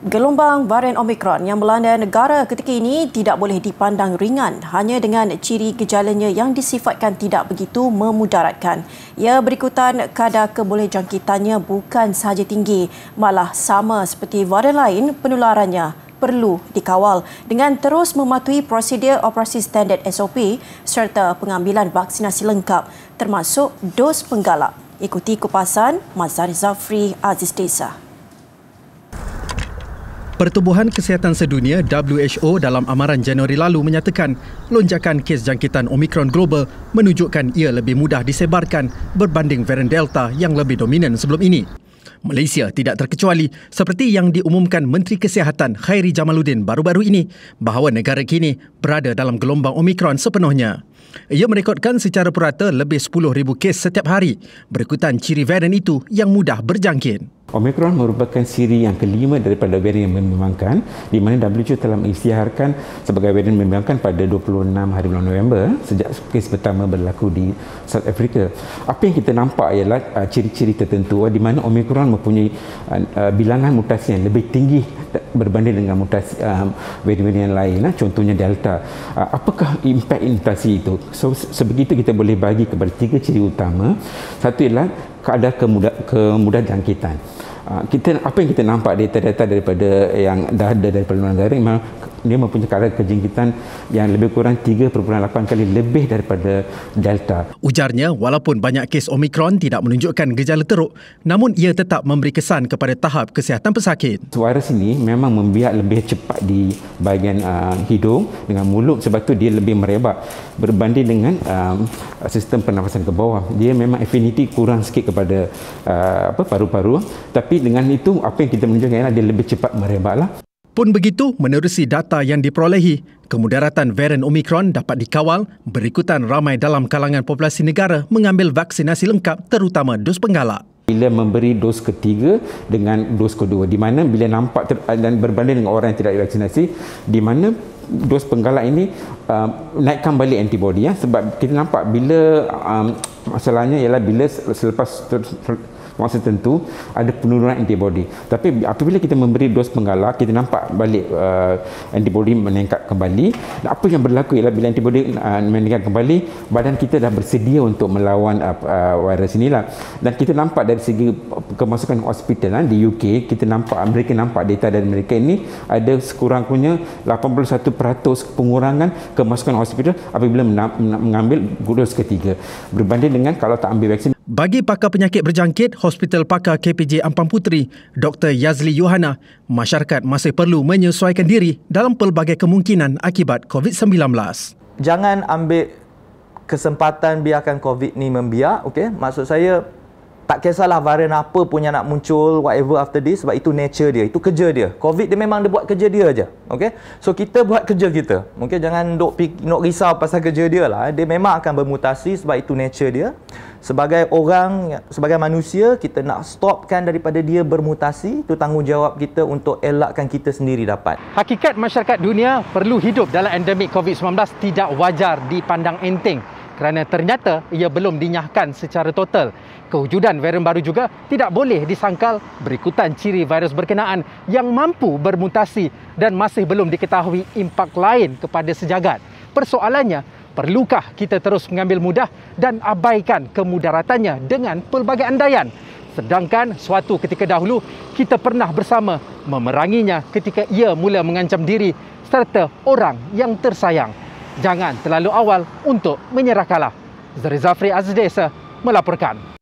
Gelombang varian Omicron yang melanda negara ketika ini tidak boleh dipandang ringan hanya dengan ciri gejalanya yang disifatkan tidak begitu memudaratkan. Ia berikutan kadar kebolehjangkitannya bukan sahaja tinggi, malah sama seperti varian lain penularannya perlu dikawal dengan terus mematuhi prosedur operasi standard SOP serta pengambilan vaksinasi lengkap termasuk dos penggalak. Ikuti kupasan Mazhari Zafri Aziz Desa. Pertubuhan Kesihatan Sedunia WHO dalam amaran Januari lalu menyatakan lonjakan kes jangkitan Omicron global menunjukkan ia lebih mudah disebarkan berbanding varian Delta yang lebih dominan sebelum ini. Malaysia tidak terkecuali seperti yang diumumkan Menteri Kesihatan Khairi Jamaluddin baru-baru ini bahawa negara kini berada dalam gelombang Omicron sepenuhnya. Ia merekodkan secara purata lebih 10,000 kes setiap hari berikutan ciri varian itu yang mudah berjangkit. Omicron merupakan siri yang kelima daripada varian yang membimbangkan, di mana WHO telah mengisytiharkan sebagai varian membimbangkan pada 26 hari bulan November sejak kes pertama berlaku di South Africa. Apa yang kita nampak ialah ciri-ciri tertentu di mana Omicron mempunyai bilangan mutasi yang lebih tinggi berbanding dengan mutasi varian lain, contohnya Delta. Apakah impak mutasi itu? So, sebegitu kita boleh bagi kepada 3 ciri utama. Satu ialah kadar kemudahan jangkitan. Apa yang kita nampak data-data daripada yang dah ada daripada luar negara, memang dia mempunyai kadar kejangkitan yang lebih kurang 3.8 kali lebih daripada Delta. Ujarnya, walaupun banyak kes Omicron tidak menunjukkan gejala teruk, namun ia tetap memberi kesan kepada tahap kesihatan pesakit. Virus ini memang membiak lebih cepat di bahagian hidung dengan mulut, sebab tu dia lebih merebak berbanding dengan sistem pernafasan ke bawah. Dia memang affinity kurang sikit kepada paru-paru, tapi dengan itu apa yang kita menunjukkan ialah dia lebih cepat merebaklah. Pun begitu, menerusi data yang diperolehi, kemudaratan varian Omicron dapat dikawal berikutan ramai dalam kalangan populasi negara mengambil vaksinasi lengkap terutama dos penggalak. Bila memberi dos ketiga dengan dos kedua, di mana bila nampak dan berbanding dengan orang yang tidak divaksinasi, di mana dos penggalak ini naikkan balik antibody, sebab kita nampak bila masalahnya ialah bila selepas masa tertentu ada penurunan antibody, tapi apabila kita memberi dos penggalak, kita nampak balik antibody meningkat kembali. Dan apa yang berlaku ialah bila antibody meningkat kembali, badan kita dah bersedia untuk melawan virus inilah. Dan kita nampak dari segi kemasukan hospital di UK, kita nampak data dari mereka ini ada sekurang-kurangnya 81% pengurangan kemasukan hospital apabila mengambil dos ketiga berbanding dengan kalau tak ambil vaksin. Bagi pakar penyakit berjangkit Hospital Pakar KPJ Ampang Puteri, Dr. Yazli Yohana, masyarakat masih perlu menyesuaikan diri dalam pelbagai kemungkinan akibat COVID-19. Jangan ambil kesempatan biarkan COVID ni membiak, okey? Maksud saya, tak kisahlah varian apa pun yang nak muncul, whatever after this, sebab itu nature dia, itu kerja dia. COVID dia memang dia buat kerja dia aja, okey? So kita buat kerja kita, okey? Jangan dok risau pasal kerja dia lah. Dia memang akan bermutasi sebab itu nature dia. Sebagai orang, sebagai manusia, kita nak stopkan daripada dia bermutasi. Itu tanggungjawab kita untuk elakkan kita sendiri dapat. Hakikat masyarakat dunia perlu hidup dalam endemik COVID-19 tidak wajar dipandang enteng kerana ternyata ia belum dinyahkan secara total. Kewujudan varian baru juga tidak boleh disangkal berikutan ciri virus berkenaan yang mampu bermutasi dan masih belum diketahui impak lain kepada sejagat. Persoalannya, perlukah kita terus mengambil mudah dan abaikan kemudaratannya dengan pelbagai andaian? Sedangkan suatu ketika dahulu, kita pernah bersama memeranginya ketika ia mula mengancam diri serta orang yang tersayang. Jangan terlalu awal untuk menyerah kalah. Mazhari Zafri Aziz Desa melaporkan.